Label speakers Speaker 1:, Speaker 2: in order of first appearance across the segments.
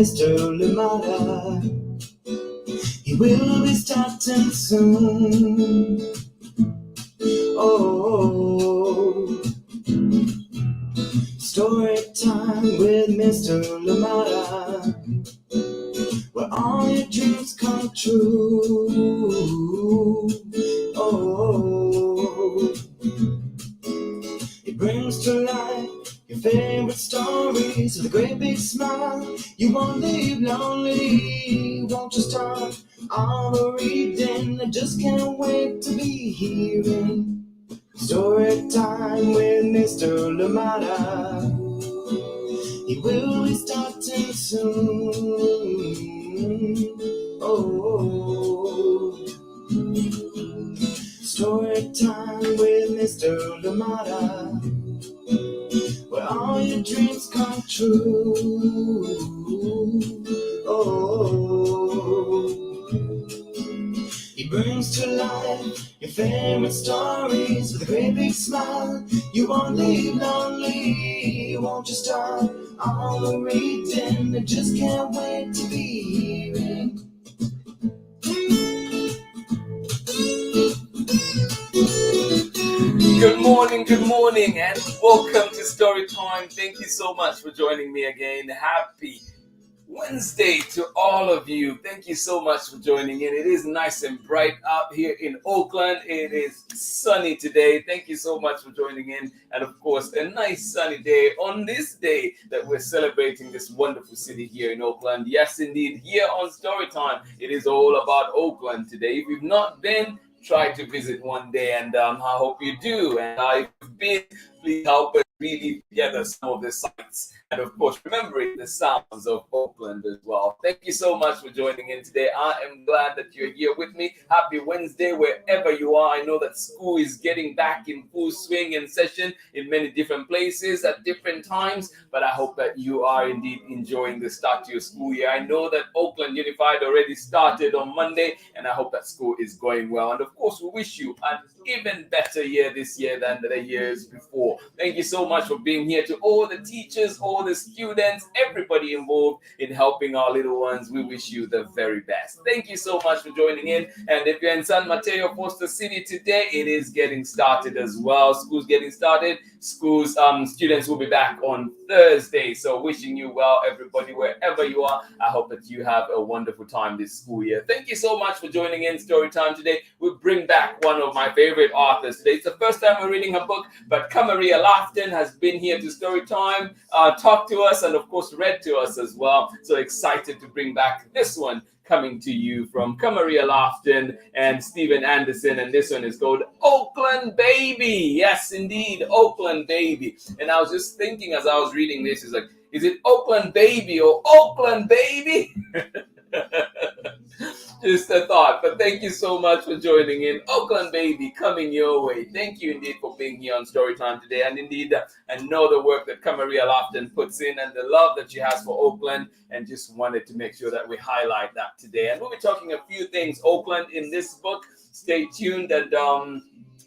Speaker 1: Mr. Lamada. He will be starting soon. Oh, story time with Mr. Lamada, where all your dreams come true. Oh, it brings to life your favorite stories with a great big smile. You won't leave lonely, won't you start all the reading? I just can't wait to be hearing story time with Mr. Lamada. He will be starting soon. Oh, story time with Mr. Lamada, where all your dreams come true. Oh, he brings to life your favorite stories with a great big smile. You won't leave lonely, won't you start all the reading? I just can't wait to be hearing.
Speaker 2: Good morning, and welcome to Story Time. Thank you so much for joining me again. Happy Wednesday to all of you. Thank you so much for joining in. It is nice and bright out here in Oakland. It is sunny today. Thank you so much for joining in. And of course, a nice sunny day on this day that we're celebrating this wonderful city here in Oakland. Yes, indeed, here on Story Time, it is all about Oakland today. If you've not been, try to visit one day, and I hope you do. And if you've been, please help us really together some of the sights, and of course remembering the sounds of Oakland as well. Thank you so much for joining in today. I am glad that you're here with me. Happy Wednesday wherever you are. I know that school is getting back in full swing and session in many different places at different times, but I hope that you are indeed enjoying the start to your school year. I know that Oakland Unified already started on Monday, and I hope that school is going well. And of course, we wish you an even better year this year than the years before. Thank you so much for being here. To all the teachers, all the students, everybody involved in helping our little ones, we wish you the very best. Thank you so much for joining in. And if you're in San Mateo, Foster City today, it is getting started as well. School's getting started. Schools, students will be back on Thursday. So wishing you well, everybody, wherever you are. I hope that you have a wonderful time this school year. Thank you so much for joining in Story Time today. We bring back one of my favorite authors today. It's the first time we're reading her book, but KAMARIA has been here to Story Time, talked to us, and of course read to us as well. So excited to bring back this one, coming to you from KAMARIA and Stephen Anderson, and this one is called Oakland Baby. Yes, indeed, Oakland Baby. And I was just thinking as I was reading this, is it Oakland Baby or Oakland Baby? Just a thought, but thank you so much for joining in. Oakland Baby coming your way. Thank you indeed for being here on Storytime today, and indeed I know the work that KAMARIA puts in and the love that she has for Oakland, and just wanted to make sure that we highlight that today. And we'll be talking a few things Oakland in this book. Stay tuned, and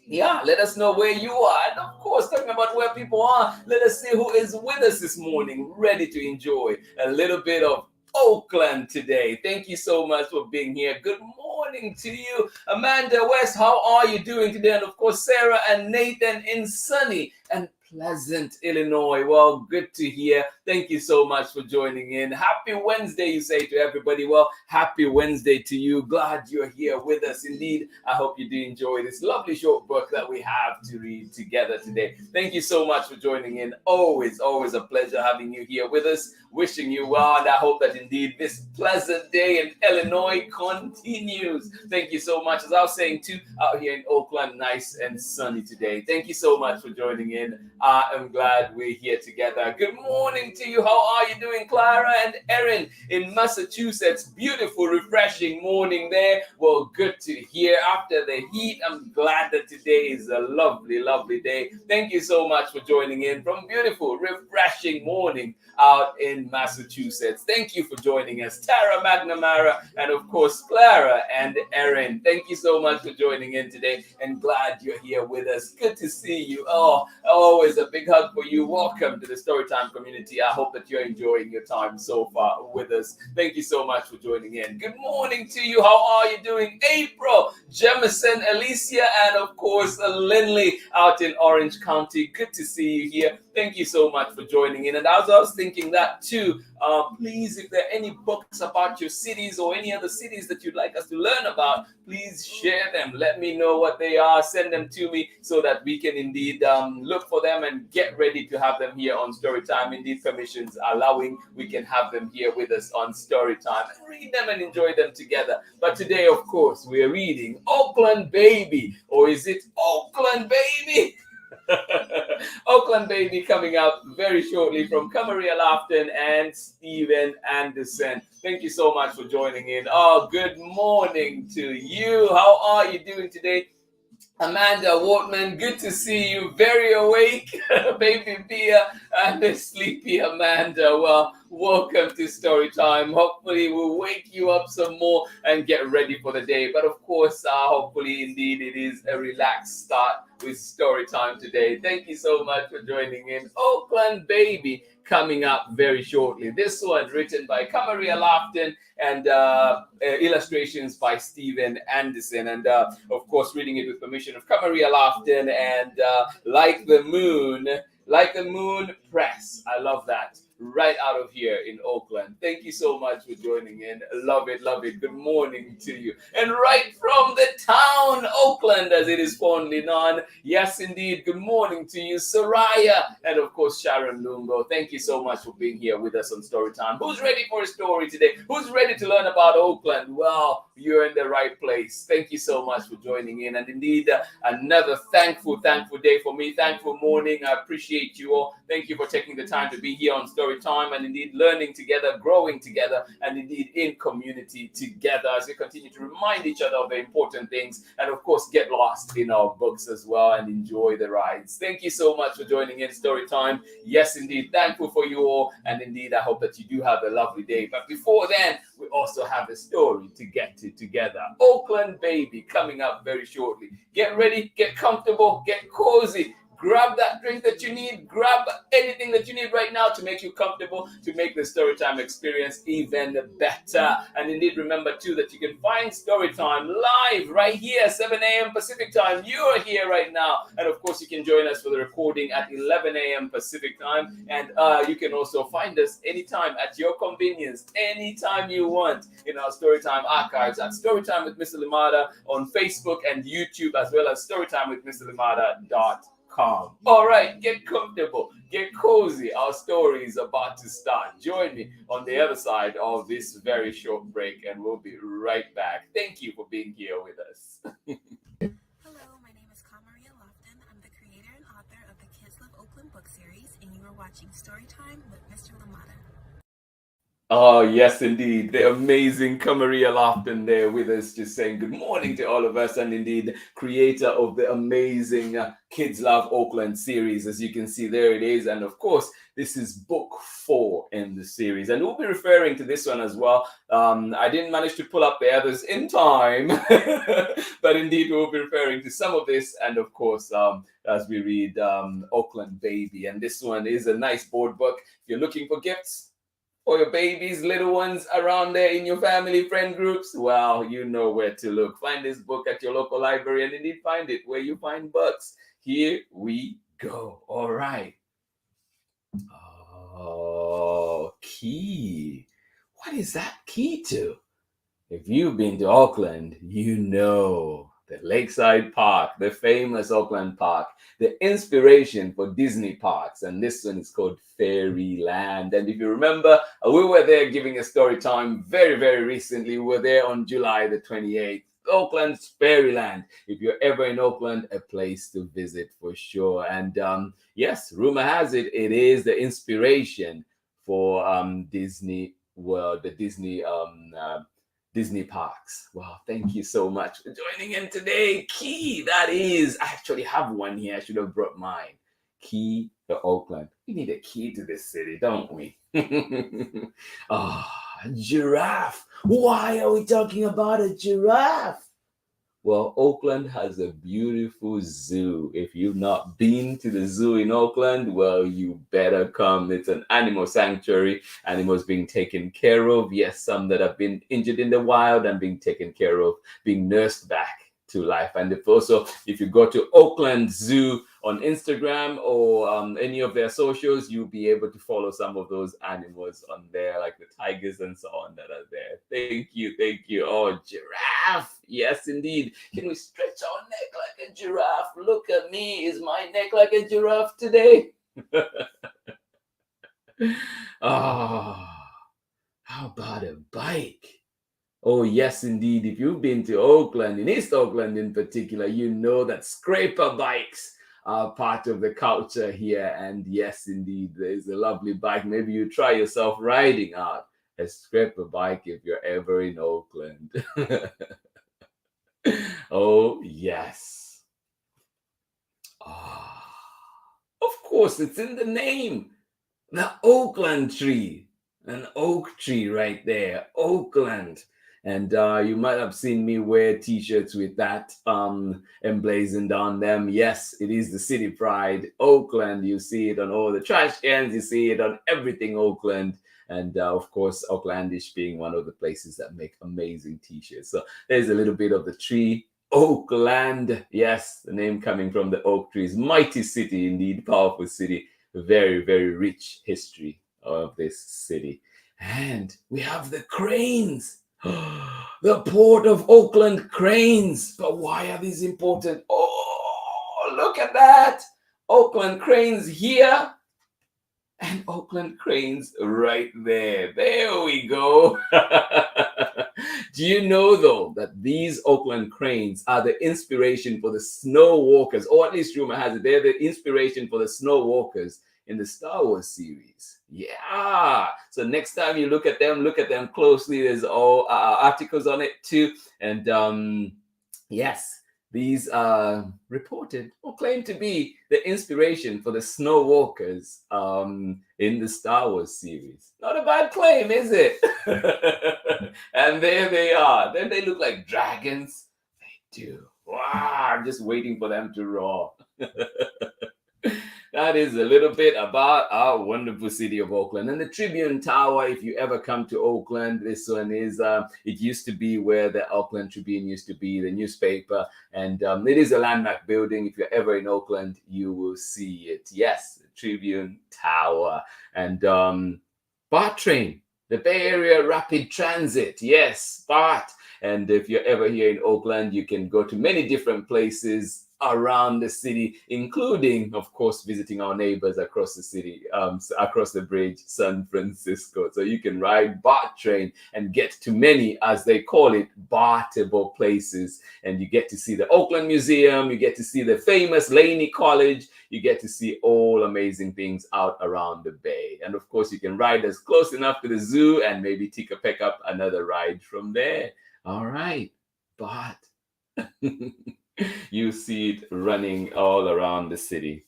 Speaker 2: let us know where you are. And of course, talking about where people are, let us see who is with us this morning, ready to enjoy a little bit of Oakland today. Thank you so much for being here. Good morning to you, Amanda West. How are you doing today? And of course, Sarah and Nathan in sunny and Pleasant, Illinois. Well, good to hear. Thank you so much for joining in. Happy Wednesday, you say to everybody. Well, happy Wednesday to you. Glad you're here with us. Indeed, I hope you do enjoy this lovely short book that we have to read together today. Thank you so much for joining in. Always a pleasure having you here with us. Wishing you well, and I hope that indeed this pleasant day in Illinois continues. Thank you so much. As I was saying too, out here in Oakland, nice and sunny today. Thank you so much for joining in. I am glad we're here together. Good morning to you. How are you doing, Clara and Erin in Massachusetts? Beautiful, refreshing morning there. Well, good to hear. After the heat, I'm glad that today is a lovely, lovely day. Thank you so much for joining in from beautiful, refreshing morning out in Massachusetts. Thank you for joining us, Tara McNamara, and of course, Clara and Erin. Thank you so much for joining in today, and glad you're here with us. Good to see you. Oh, always always, a big hug for you. Welcome to the Storytime community. I hope that you're enjoying your time so far with us. Thank you so much for joining in. Good morning to you. How are you doing? April, Jemison, Alicia, and of course, Lindley out in Orange County. Good to see you here. Thank you so much for joining in. And as I was thinking that too, please, if there are any books about your cities or any other cities that you'd like us to learn about, please share them. Let me know what they are. Send them to me so that we can indeed look for them and get ready to have them here on Storytime. Indeed, permissions allowing, we can have them here with us on Storytime and read them and enjoy them together. But today, of course, we're reading Oakland Baby, or is it Oakland Baby? Oakland Baby coming up very shortly from KAMARIA LOFTON and Steven Anderson. Thank you so much for joining in. Oh, good morning to you. How are you doing today? Amanda Wortman, good to see you. Very awake, baby Pia, and the sleepy Amanda. Well, welcome to Storytime. Hopefully, we'll wake you up some more and get ready for the day. But of course, hopefully, indeed, it is a relaxed start with Storytime today. Thank you so much for joining in. Oakland Baby coming up very shortly. This one written by KAMARIA LOFTON and illustrations by Steven Anderson. And of course, reading it with permission of KAMARIA LOFTON and Like the Moon Press. I love that. Right out of here in Oakland. Thank you so much for joining in. Love it, love it. Good morning to you. And right from the town, Oakland, as it is fondly known. Yes, indeed. Good morning to you, Soraya, and of course, Sharon Lungo. Thank you so much for being here with us on Storytime. Who's ready for a story today? Who's ready to learn about Oakland? Well, you're in the right place. Thank you so much for joining in. And indeed, another thankful day for me. Thankful morning. I appreciate you all. Thank you for taking the time to be here on Storytime and indeed learning together, growing together, and indeed in community together as we continue to remind each other of the important things and of course get lost in our books as well and enjoy the rides. Thank you so much for joining in Storytime. Yes, indeed, thankful for you all, and indeed I hope that you do have a lovely day. But before then, we also have a story to get to together. Oakland Baby coming up very shortly. Get ready, get comfortable, get cozy. Grab that drink that you need. Grab anything that you need right now to make you comfortable, to make the Storytime experience even better. And indeed, remember too that you can find Storytime live right here, 7 a.m. Pacific time. You are here right now. And of course, you can join us for the recording at 11 a.m. Pacific time. And you can also find us anytime at your convenience, anytime you want in our Storytime archives at Storytime with Mr. Limada on Facebook and YouTube, as well as StorytimeWithMrLimada.com. All right, get comfortable, get cozy. Our story is about to start. Join me on the other side of this very short break, and we'll be right back. Thank you for being here with us.
Speaker 3: Hello, my name is KAMARIA LOFTON. I'm the creator and author of the Kids Love Oakland book series, and you are watching Storytime with Mr. Limada.
Speaker 2: Oh, yes, indeed. The amazing KAMARIA LOFTON there with us, just saying good morning to all of us, and indeed, creator of the amazing Kids Love Oakland series. As you can see, there it is. And of course, this is book 4 in the series. And we'll be referring to this one as well. I didn't manage to pull up the others in time, but indeed, we'll be referring to some of this. And of course, as we read Oakland Baby. And this one is a nice board book. If you're looking for gifts for your babies, little ones around there in your family, friend groups, well, you know where to look. Find this book at your local library and indeed find it where you find books. Here we go. All right. Oh, key. What is that key to? If you've been to Oakland, you know the Lakeside Park, the famous Oakland Park, the inspiration for Disney parks. And this one is called Fairyland. And if you remember, we were there giving a story time very, very recently. We were there on July the 28th. Oakland's Fairyland. If you're ever in Oakland, a place to visit for sure. And yes, rumor has it, it is the inspiration for Disney World, the Disney parks. Wow, thank you so much for joining in today. Key, that is, I actually have one here. I should have brought mine. Key to Oakland. We need a key to this city, don't we? Ah, giraffe. Why are we talking about a giraffe? Well, Oakland has a beautiful zoo. If you've not been to the zoo in Oakland, well, you better come. It's an animal sanctuary, animals being taken care of. Yes, some that have been injured in the wild and being taken care of, being nursed back to life. And if you go to Oakland Zoo on Instagram or any of their socials, you'll be able to follow some of those animals on there, like the tigers and so on that are there. Thank you, thank you. Oh, giraffe. Yes, indeed. Can we stretch our neck like a giraffe? Look at me. Is my neck like a giraffe today? Oh, how about a bike? Oh, yes, indeed. If you've been to Oakland, in East Oakland in particular, you know that scraper bikes are part of the culture here. And yes, indeed, there's a lovely bike. Maybe you try yourself riding out a scraper bike if you're ever in Oakland. Oh, yes. Ah, of course, it's in the name. The Oakland tree. An oak tree right there. Oakland. And you might have seen me wear t-shirts with that emblazoned on them. Yes, it is the city pride. Oakland. You see it on all the trash cans. You see it on everything Oakland. And of course, Oaklandish being one of the places that make amazing t-shirts. So there's a little bit of the tree. Oakland. Yes, the name coming from the oak trees. Mighty city indeed. Powerful city. Very, very rich history of this city. And we have the cranes. The Port of Oakland cranes. But why are these important? Oh, look at that. Oakland cranes here and Oakland cranes right there. There we go. Do you know, though, that these Oakland cranes are the inspiration for the snow walkers, or at least rumor has it, they're the inspiration for the snow walkers in the Star Wars series. Yeah. So next time you look at them closely. There's all articles on it too. And yes, these are reported or claimed to be the inspiration for the snow walkers in the Star Wars series. Not a bad claim, is it? And there they are. Then they look like dragons. They do. Wow, I'm just waiting for them to roar. That is a little bit about our wonderful city of Oakland. And the Tribune Tower, if you ever come to Oakland, this one is, it used to be where the Oakland Tribune used to be, the newspaper. And it is a landmark building. If you're ever in Oakland, you will see it. Yes, the Tribune Tower. And BART train, the Bay Area Rapid Transit. Yes, BART. And if you're ever here in Oakland, you can go to many different places around the city, including, of course, visiting our neighbors across the city, across the bridge, San Francisco. So you can ride BART train and get to many, as they call it, BARTable places. And you get to see the Oakland Museum, you get to see the famous Laney College, you get to see all amazing things out around the Bay. And of course, you can ride as close enough to the zoo and maybe pick up another ride from there. All right, but you see it running all around the city.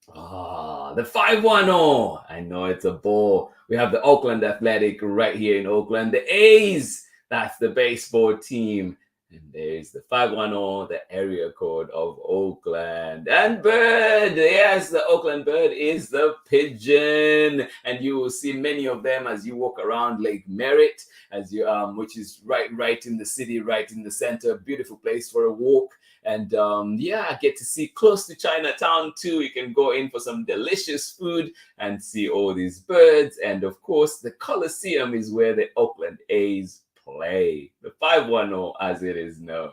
Speaker 2: The 510. I know it's a ball. We have the Oakland Athletic right here in Oakland. The A's, that's the baseball team. And there's the 510, the area code of Oakland. And bird, yes, the Oakland bird is the pigeon. And you will see many of them as you walk around Lake Merritt, as you which is right in the city, right in the center. Beautiful place for a walk. And yeah, get to see close to Chinatown too. You can go in for some delicious food and see all these birds. And of course, the Coliseum is where the Oakland A's play. The 510, as it is known.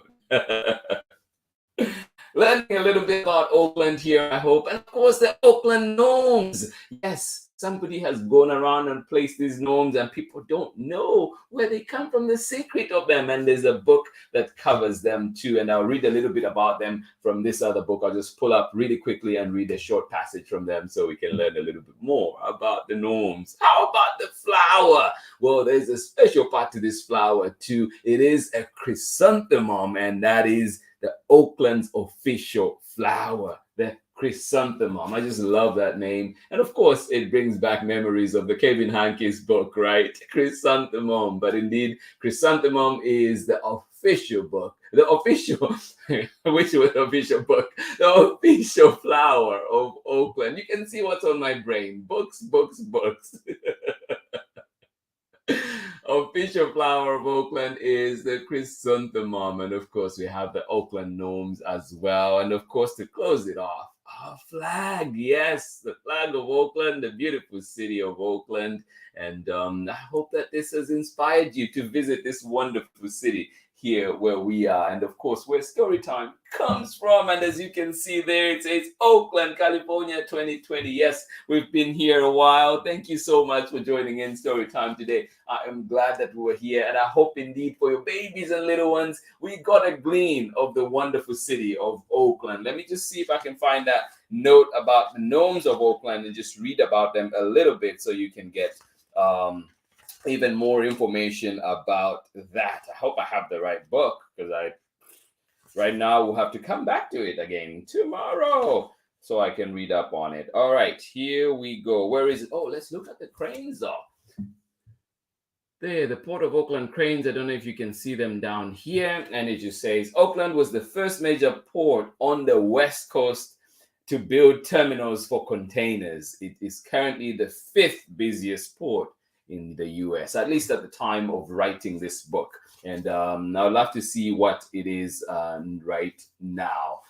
Speaker 2: Learning a little bit about Oakland here, I hope. And of course, the Oakland gnomes. Yes, somebody has gone around and placed these gnomes, and people don't know where they come from, the secret of them. And there's a book that covers them too. And I'll read a little bit about them from this other book. I'll just pull up really quickly and read a short passage from them so we can learn a little bit more about the gnomes. How about the flower? Well, there's a special part to this flower too. It is a chrysanthemum, and that is the Oakland's official flower, the chrysanthemum. I just love that name. And of course, it brings back memories of the Kevin Hankey's book, right? Chrysanthemum. But indeed, chrysanthemum is the official book, the official, which was the official book, the official flower of Oakland. You can see what's on my brain. Books, books, books. Official flower of Oakland is the chrysanthemum, and of course we have the Oakland gnomes as well. And of course, to close it off, our flag, yes, the flag of Oakland, the beautiful city of Oakland. And I hope that this has inspired you to visit this wonderful city here where we are, and of course where Storytime comes from. And as you can see there, it says Oakland, California 2020. Yes, we've been here a while. Thank you so much for joining in Storytime today. I am glad that we were here, and I hope indeed for your babies and little ones, we got a gleam of the wonderful city of Oakland. Let me just see if I can find that note about the gnomes of Oakland and just read about them a little bit so you can get even more information about that. I hope I have the right book, because right now we'll have to come back to it again tomorrow so I can read up on it. All right, here we go. Where is it? Oh, let's look at the cranes though. There, the Port of Oakland cranes. I don't know if you can see them down here. And it just says, Oakland was the first major port on the West Coast to build terminals for containers. It is currently the 5th busiest port in the US, at least at the time of writing this book. And I'd love to see what it is right now.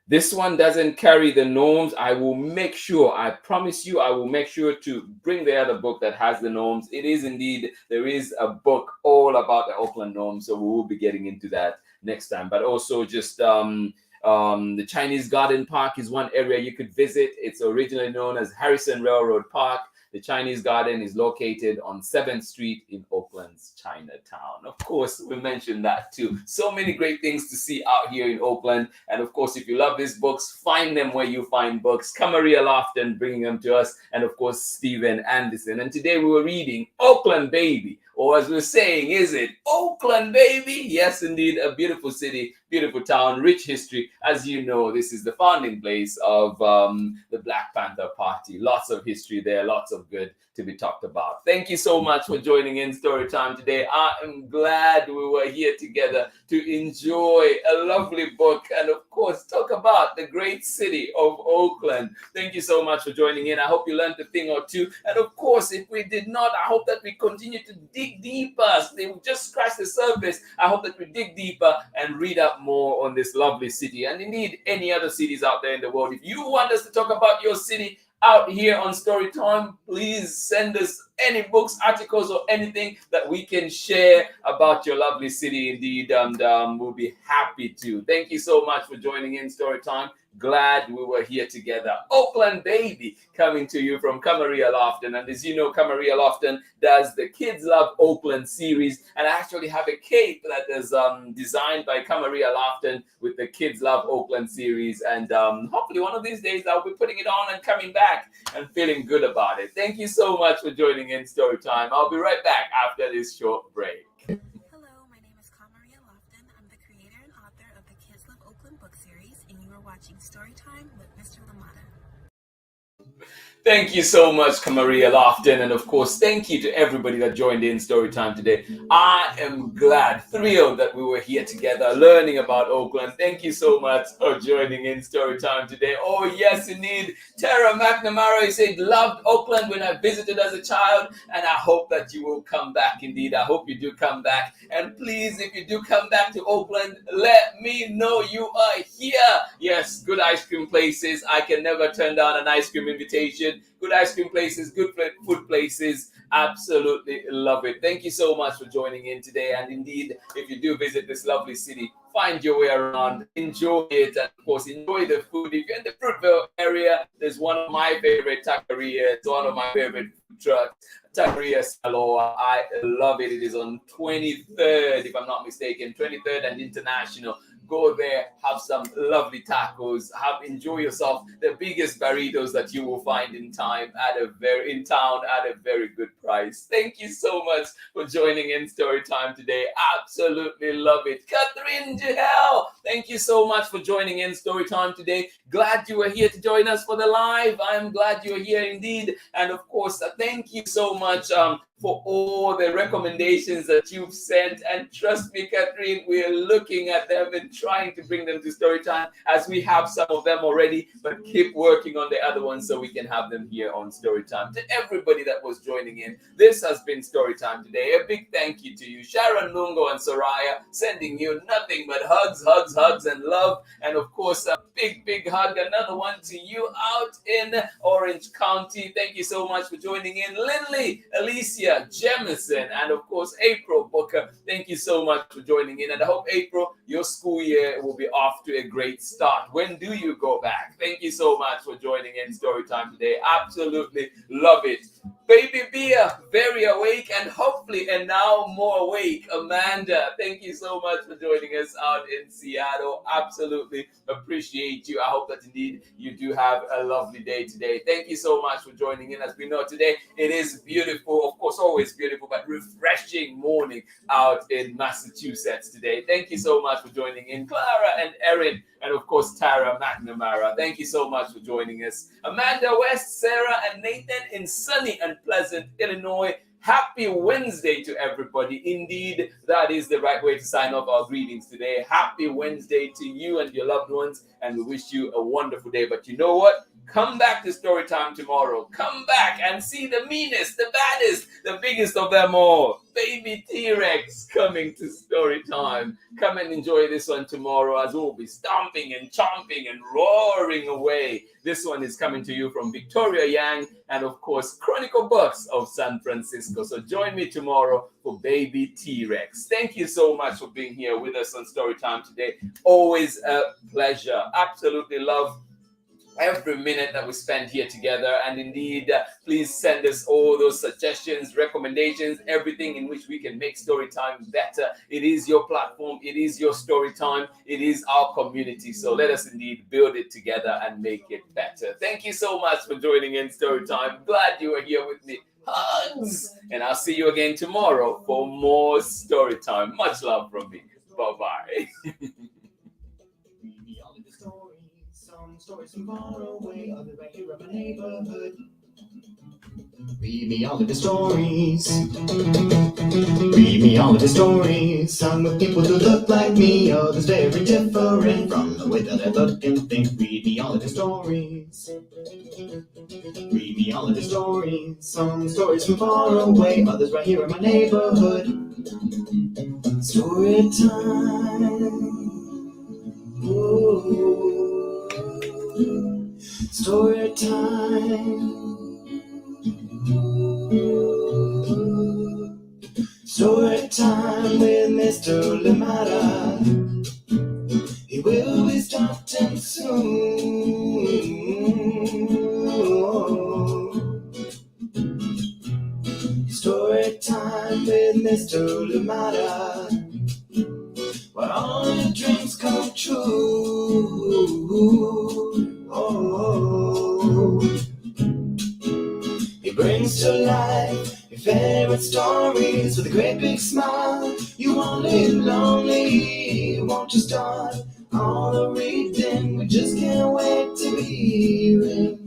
Speaker 2: This one doesn't carry the gnomes. I will make sure, I promise you, I will make sure to bring the other book that has the gnomes. It is indeed, there is a book all about the Oakland gnomes, so we will be getting into that next time. But also just the Chinese Garden Park is one area you could visit. It's originally known as Harrison Railroad Park. The Chinese Garden is located on 7th Street in Oakland's Chinatown. Of course, we mentioned that too. So many great things to see out here in Oakland. And of course, if you love these books, find them where you find books. KAMARIA LOFTON bringing them to us, and of course, Stephen Anderson. And today we were reading Oakland Baby, or as we're saying, is it Oakland Baby? Yes, indeed, a beautiful city, beautiful town, rich history. As you know, this is the founding place of the Black Panther Party. Lots of history there, lots of good to be talked about. Thank you so much for joining in Storytime today. I am glad we were here together to enjoy a lovely book and of course talk about the great city of Oakland. Thank you so much for joining in. I hope you learned a thing or two. And of course, if we did not, I hope that we continue to dig deeper. They will just scratch the surface. I hope that we dig deeper and read up more on this lovely city, and indeed any other cities out there in the world. If you want us to talk about your city out here on Storytime, please send us any books, articles, or anything that we can share about your lovely city indeed, and we'll be happy to. Thank you so much for joining in Storytime. Glad we were here together. Oakland Baby coming to you from KAMARIA LOFTON. And as you know, KAMARIA LOFTON does the Kids Love Oakland series. And I actually have a cape that is designed by KAMARIA LOFTON with the Kids Love Oakland series. And hopefully one of these days I'll be putting it on and coming back and feeling good about it. Thank you so much for joining in Storytime. I'll be right back after this short break.
Speaker 3: Hello, my name is KAMARIA LOFTON. I'm the creator and author of the Kids Love Oakland book series, and you are watching Storytime with Mr. Lamata.
Speaker 2: Thank you so much, KAMARIA LOFTON, and of course, thank you to everybody that joined in Storytime today. I am glad, thrilled that we were here together learning about Oakland. Thank you so much for joining in Storytime today. Oh, yes, indeed. Tara McNamara said, loved Oakland when I visited as a child, and I hope that you will come back indeed. I hope you do come back. And please, if you do come back to Oakland, let me know you are here. Yes, good ice cream places. I can never turn down an ice cream invitation. Good ice cream places, good food places. Absolutely love it. Thank you so much for joining in today. And indeed, if you do visit this lovely city, find your way around, enjoy it, and of course, enjoy the food. If you're in the Fruitvale area, there's one of my favorite taquerias. It's one of my favorite food trucks. Taqueria Saloa. I love it. It is on 23rd, if I'm not mistaken, 23rd and International. Go there, have some lovely tacos, enjoy yourself. The biggest burritos that you will find in town at a very good price. Thank you so much for joining in Storytime today. Absolutely love it. Catherine Jahel, thank you so much for joining in Storytime today. Glad you were here to join us for the live. I'm glad you are here indeed. And of course, thank you so much for all the recommendations that you've sent. And trust me, Catherine, we are looking at them and trying to bring them to Storytime, as we have some of them already, but keep working on the other ones so we can have them here on Storytime. To everybody that was joining in, this has been Storytime today. A big thank you to you, Sharon Lungo and Soraya, sending you nothing but hugs, hugs, hugs, and love. And of course, a big hug, another one to you out in Orange County. Thank you so much for joining in. Lindley, Alicia, Jemison, and of course, April Booker. Thank you so much for joining in. And I hope, April, your school year will be off to a great start. When do you go back? Thank you so much for joining in Storytime today. Absolutely love it. Baby Bia, very awake and hopefully and now more awake. Amanda, thank you so much for joining us out in Seattle. Absolutely appreciate you. I hope that indeed you do have a lovely day today. Thank you so much for joining in. As we know today, it is beautiful, of course, always beautiful, but refreshing morning out in Massachusetts today. Thank you so much for joining in. Clara and Erin, and of course, Tara McNamara. Thank you so much for joining us. Amanda West, Sarah, and Nathan in sunny and pleasant Illinois. Happy Wednesday to everybody. Indeed, that is the right way to sign off our greetings today. Happy Wednesday to you and your loved ones, and we wish you a wonderful day. But you know what? Come back to Storytime tomorrow. Come back and see the meanest, the baddest, the biggest of them all. Baby T-Rex coming to Storytime. Come and enjoy this one tomorrow, as we'll be stomping and chomping and roaring away. This one is coming to you from Victoria Yang and, of course, Chronicle Books of San Francisco. So join me tomorrow for Baby T-Rex. Thank you so much for being here with us on Storytime today. Always a pleasure. Absolutely love every minute that we spend here together. And indeed, please send us all those suggestions, recommendations, everything in which we can make Storytime better. It is your platform. It is your Storytime. It is our community. So let us indeed build it together and make it better. Thank you so much for joining in Storytime. Glad you are here with me. Hugs! And I'll see you again tomorrow for more Storytime. Much love from me. Bye-bye.
Speaker 1: Some stories from far away, others right here in my neighborhood. Read me all of the stories. Read me all of the stories. Some with people who look like me, others very different from the way that I look and think. Read me all of the stories. Read me all of the stories. Some stories from far away, others right here in my neighborhood. Story time. Ooh. Story time. Story time with Mr. Lamada. He will be starting soon. Story time with Mr. Lamada. Where all your dreams come true. He brings to life your favorite stories with a great big smile. You won't live lonely, won't you start all the reading? We just can't wait to be hearing.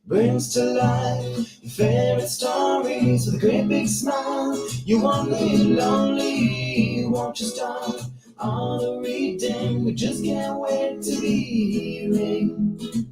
Speaker 1: Brings to life your favorite stories with a great big smile. You won't live lonely, won't you start all the reading? We just can't wait to be hearing.